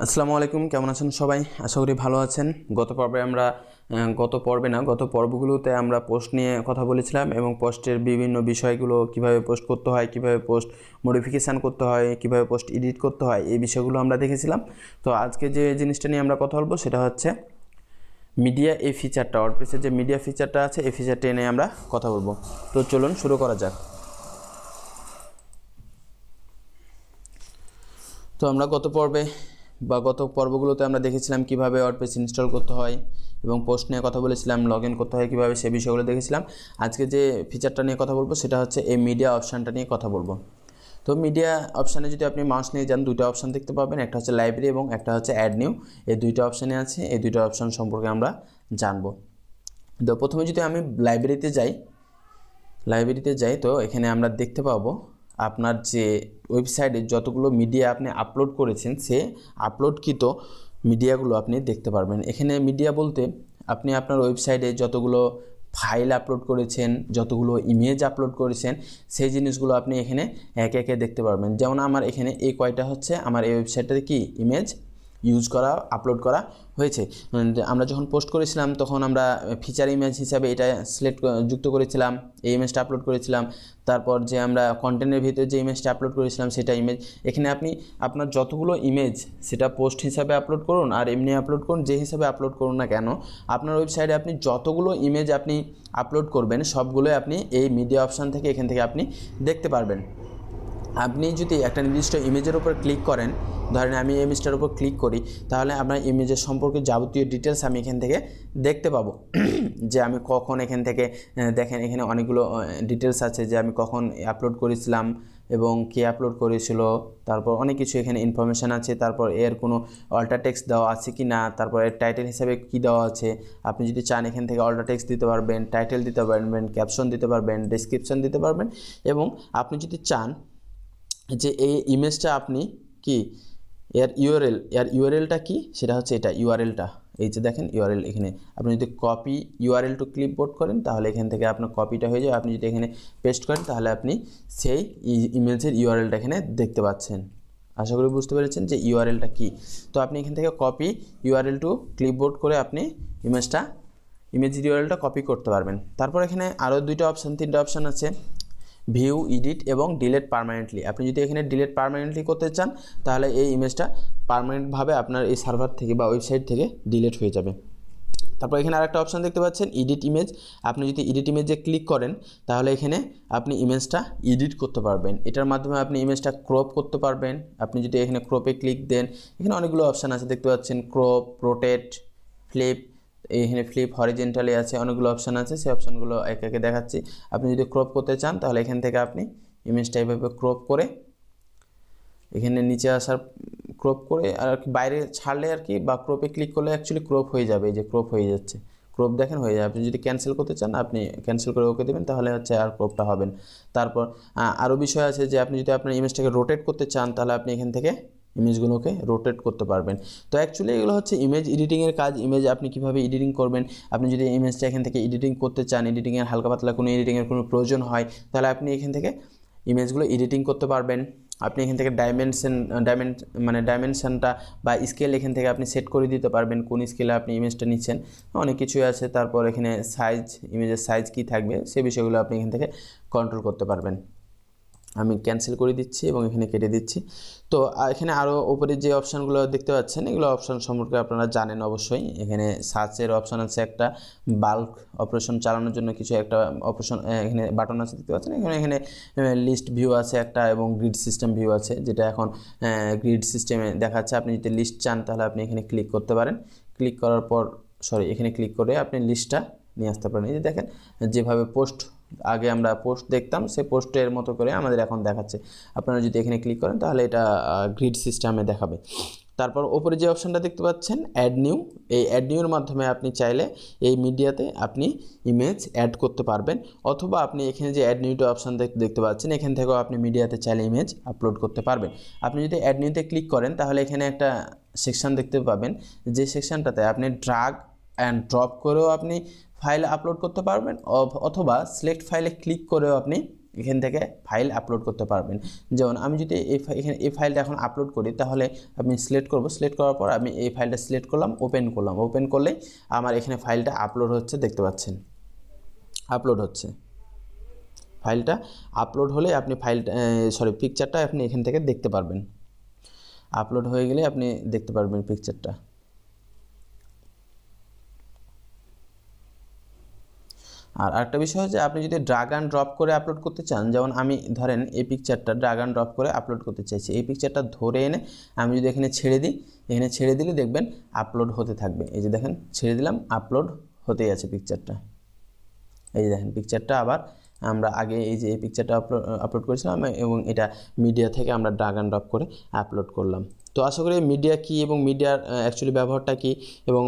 আসসালামু আলাইকুম, কেমন আছেন সবাই? আশা করি ভালো আছেন। গত পর্বগুলোতে আমরা পোস্ট নিয়ে কথা বলেছিলাম এবং পোস্টের বিভিন্ন বিষয়গুলো, কিভাবে পোস্ট করতে হয়, কিভাবে পোস্ট মডিফিকেশান করতে হয়, কিভাবে পোস্ট এডিট করতে হয়, এই বিষয়গুলো আমরা দেখেছিলাম। তো আজকে যে জিনিসটা নিয়ে আমরা কথা বলবো সেটা হচ্ছে মিডিয়া এই ফিচারটা, ওয়ার্ডপ্রেসের যে মিডিয়া ফিচারটা আছে এই ফিচারটা নিয়ে আমরা কথা বলবো। তো চলুন শুরু করা যাক। তো আমরা গত পর্বগুলোতে আমরা দেখেছিলাম কিভাবে ওয়ার্ডপ্রেস ইনস্টল করতে হয় এবং পোস্ট নিয়ে কথা বলেছিলাম, লগ ইন করতে হয় কীভাবে, সে বিষয়গুলো দেখেছিলাম। আজকে যে ফিচারটা নিয়ে কথা বলবো সেটা হচ্ছে এই মিডিয়া অপশানটা নিয়ে কথা বলবো। তো মিডিয়া অপশানে যদি আপনি মাউস নিয়ে যান, দুটো অপশান দেখতে পাবেন, একটা হচ্ছে লাইব্রেরি এবং একটা হচ্ছে অ্যাড নিউ। এই দুইটা অপশানে আছে, এই দুইটা অপশান সম্পর্কে আমরা জানবো। তো প্রথমে যদি আমি লাইব্রেরিতে যাই, তো এখানে আমরা দেখতে পাবো আপনার যে ওয়েবসাইটে যতগুলো মিডিয়া আপনি আপলোড করেছেন সে আপলোডকৃত মিডিয়াগুলো আপনি দেখতে পারবেন। এখানে মিডিয়া বলতে আপনি আপনার ওয়েবসাইটে যতগুলো ফাইল আপলোড করেছেন, যতগুলো ইমেজ আপলোড করেছেন, সেই জিনিসগুলো আপনি এখানে একে একে দেখতে পারবেন। যেমন আমার এখানে এই কয়টা হচ্ছে আমার এই ওয়েবসাইটটাতে কি ইমেজ আপলোড করা হয়েছে। আমরা যখন পোস্ট করেছিলাম তখন আমরা ফিচার ইমেজ হিসাবে এটা যুক্ত করেছিলাম, এই ইমেজটা আপলোড করেছিলাম। তারপর যে আমরা কন্টেন্টের ভিতরে যে ইমেজটা আপলোড করেছিলাম সেটা ইমেজ। এখানে আপনি আপনার যতগুলো ইমেজ সেটা পোস্ট হিসাবে আপলোড করুন আর এমনি আপলোড করুন, যে হিসাবে আপলোড করুন না কেন, আপনার ওয়েবসাইটে আপনি যতগুলো ইমেজ আপনি আপলোড করবেন সবগুলোই আপনি এই মিডিয়া অপশান থেকে এখান থেকে আপনি দেখতে পারবেন। আপনি যদি একটা নির্দিষ্ট ইমেজের উপর ক্লিক করেন, ধরেন আমি এই ইমেজটার উপর ক্লিক করি, তাহলে আপনার ইমেজের সম্পর্কে যাবতীয় ডিটেলস আমি এখান থেকে দেখতে পাবো। যে আমি কখন এখান থেকে দেখেন এখানে অনেকগুলো ডিটেলস আছে, যে আমি কখন আপলোড করেছিলাম এবং কে আপলোড করেছিল, তারপর অনেক কিছু এখানে ইনফরমেশান আছে। তারপর এর কোনো অল্টার টেক্সট দেওয়া আছে কি না, তারপর এর টাইটেল হিসাবে কি দেওয়া আছে। আপনি যদি চান এখান থেকে অল্টার টেক্সট দিতে পারবেন, টাইটেল দিতে পারবেন, ক্যাপশন দিতে পারবেন, ডেসক্রিপশন দিতে পারবেন। এবং আপনি যদি চান যে এই ইমেজটা আপনি কি এর ইউআরএলটা কি, সেটা হচ্ছে এটা ইউআরএলটা, এই যে দেখেন ইউআরএল। এখানে আপনি যদি কপি ইউআরএল টু ক্লিপবোর্ড করেন তাহলে এখান থেকে আপনার কপিটা হয়ে যায়। আপনি যদি এখানে পেস্ট করেন তাহলে আপনি সেই ইমেজের ইউআরএলটা এখানে দেখতে পাচ্ছেন। আশা করি বুঝতে পেরেছেন যে ইউআরএলটা কি। তো আপনি এখান থেকে কপি ইউআরএল টু ক্লিপবোর্ড করে আপনি ইমেজের ইউআরএলটা কপি করতে পারবেন। তারপর এখানে আরও তিনটা অপশান আছে, ভিউ, এডিট এবং ডিলিট পার্মানেন্টলি। আপনি যদি এখানে ডিলিট পার্মানেন্টলি করতে চান তাহলে এই ইমেজটা পার্মানেন্টভাবে আপনার এই সার্ভার থেকে বা ওয়েবসাইট থেকে ডিলিট হয়ে যাবে। তারপর এখানে আরেকটা অপশান দেখতে পাচ্ছেন এডিট ইমেজ। আপনি যদি এডিট ইমেজে ক্লিক করেন তাহলে এখানে আপনি ইমেজটা এডিট করতে পারবেন। এটার মাধ্যমে আপনি ইমেজটা ক্রপ করতে পারবেন। আপনি যদি এখানে ক্রপে ক্লিক দেন, এখানে অনেকগুলো অপশান আছে দেখতে পাচ্ছেন, ক্রপ, রোটেট, ফ্লিপ। এখানে ফ্লিপ হরিজেন্টালি আছে, অনেকগুলো অপশান আছে, সেই অপশানগুলো একে একে দেখাচ্ছি। আপনি যদি ক্রপ করতে চান তাহলে এখান থেকে আপনি ইমেজটা এইভাবে ক্রপ করে এখানে নিচে ক্রপ করে আর কি বাইরে ছাড়লে আর কি, বা ক্রপে ক্লিক করলে অ্যাকচুয়ালি ক্রপ হয়ে যাবে। এই যে ক্রপ হয়ে যাচ্ছে, ক্রপ দেখেন হয়ে যাবে। আপনি যদি ক্যান্সেল করতে চান আপনি ক্যান্সেল করে ওকে দেবেন, তাহলে হচ্ছে আর ক্রপটা হবেন। তারপর আরও বিষয় আছে যে আপনি যদি আপনার ইমেজটাকে রোটেট করতে চান তাহলে আপনি এখান থেকে ইমেজগুলোকে রোটেট করতে পারবেন। তো অ্যাকচুয়ালি এগুলো হচ্ছে ইমেজ এডিটিংয়ের কাজ। ইমেজ আপনি কীভাবে এডিটিং করবেন, আপনি যদি ইমেজটা এখান থেকে এডিটিং করতে চান, এডিটিংয়ের হালকা পাতলা কোনো এডিটিংয়ের কোনো প্রয়োজন হয়, তাহলে আপনি এখান থেকে ইমেজগুলো এডিটিং করতে পারবেন। আপনি এখান থেকে ডাইমেনশনটা বা স্কেল এখান থেকে আপনি সেট করে দিতে পারবেন, কোন স্কেলে আপনি ইমেজটা নিচ্ছেন, অনেক কিছুই আছে। তারপর এখানে ইমেজের সাইজ কী থাকবে সে বিষয়গুলো আপনি এখান থেকে কন্ট্রোল করতে পারবেন। আমি ক্যান্সেল করে দিচ্ছি এবং এখানে কেটে দিচ্ছি। তো এখানে আরও উপরে যে অপশানগুলো দেখতে পাচ্ছেন এগুলো অপশান সম্পর্কে আপনারা জানেন অবশ্যই। এখানে সার্চের অপশান আছে, একটা বাল্ক অপারেশন চালানোর জন্য কিছু একটা অপশান এখানে বাটন আছে দেখতে পাচ্ছেন। এখানে লিস্ট ভিউ আছে একটা এবং গ্রিড সিস্টেম ভিউ আছে, যেটা এখন গ্রিড সিস্টেমে দেখাচ্ছে। আপনি যদি লিস্ট চান তাহলে আপনি এখানে ক্লিক করতে পারেন। ক্লিক করার পর এখানে ক্লিক করে আপনি লিস্টটা নিয়ে আসতে পারেন। এই যে দেখেন যেভাবে আগে আমরা পোস্ট দেখতাম সে পোস্টের মতো করে আমাদের এখন দেখাচ্ছে। আপনারা যদি এখানে ক্লিক করেন তাহলে এটা গ্রিড সিস্টেমে দেখাবে। তারপর ওপরে যে অপশানটা দেখতে পাচ্ছেন অ্যাড নিউ, এই অ্যাড নিউর মাধ্যমে আপনি চাইলে এই মিডিয়াতে আপনি ইমেজ অ্যাড করতে পারবেন, অথবা আপনি এখানে যে অ্যাড নিউটা অপশান দেখতে পাচ্ছেন এখান থেকেও আপনি মিডিয়াতে চাইলে ইমেজ আপলোড করতে পারবেন। আপনি যদি অ্যাড নিউতে ক্লিক করেন তাহলে এখানে একটা সেকশান দেখতে পাবেন, যে সেকশানটাতে আপনি ড্রাগ অ্যান্ড ড্রপ করেও আপনি ফাইল আপলোড করতে পারবেন, অথবা সিলেক্ট ফাইলে ক্লিক করেও আপনি এখান থেকে ফাইল আপলোড করতে পারবেন। যেমন আমি যদি এখানে এই ফাইলটা এখন আপলোড করি, তাহলে আমি সিলেক্ট করব, সিলেক্ট করার পর আমি এই ফাইলটা সিলেক্ট করলাম, ওপেন করলাম, ওপেন করলেই আমার এখানে ফাইলটা আপলোড হচ্ছে, দেখতে পাচ্ছেন আপলোড হচ্ছে। ফাইলটা আপলোড হলে আপনি পিকচারটা আপনি এখান থেকে দেখতে পারবেন। আপলোড হয়ে গেলে আপনি দেখতে পারবেন পিকচারটা। আর আরেকটা বিষয় হচ্ছে আপনি যদি ড্রাগ অ্যান্ড ড্রপ করে আপলোড করতে চান, যেমন আমি ধরেন এই পিকচারটা ড্রাগ অ্যান্ড ড্রপ করে আপলোড করতে চাইছি, এই পিকচারটা ধরে এনে আমি যদি এখানে ছেড়ে দিই, এখানে ছেড়ে দিলে দেখবেন আপলোড হতে থাকবে। এই যে দেখেন ছেড়ে দিলাম, আপলোড হতেই আছে পিকচারটা। এই যে দেখেন পিকচারটা আবার আমরা আগে এই যে এই পিকচারটা আপলোড করেছিলাম এবং এটা মিডিয়া থেকে আমরা ড্রাগ অ্যান্ড ড্রপ করে আপলোড করলাম। তো আশা করি মিডিয়া কী এবং মিডিয়ার অ্যাকচুয়ালি ব্যবহারটা কী এবং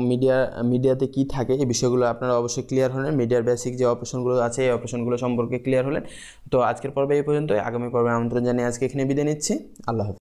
মিডিয়াতে কী থাকে এই বিষয়গুলো আপনারা অবশ্যই ক্লিয়ার হলেন। মিডিয়ার বেসিক যে অপারেশনগুলো আছে এই অপারেশনগুলো সম্পর্কে ক্লিয়ার হলেন। তো আজকের পর্বে এই পর্যন্তই। আগামী পর্বে আমন্ত্রণ জানিয়ে আজকে এখানে বিদায় নিচ্ছি। আল্লাহ হাফেজ।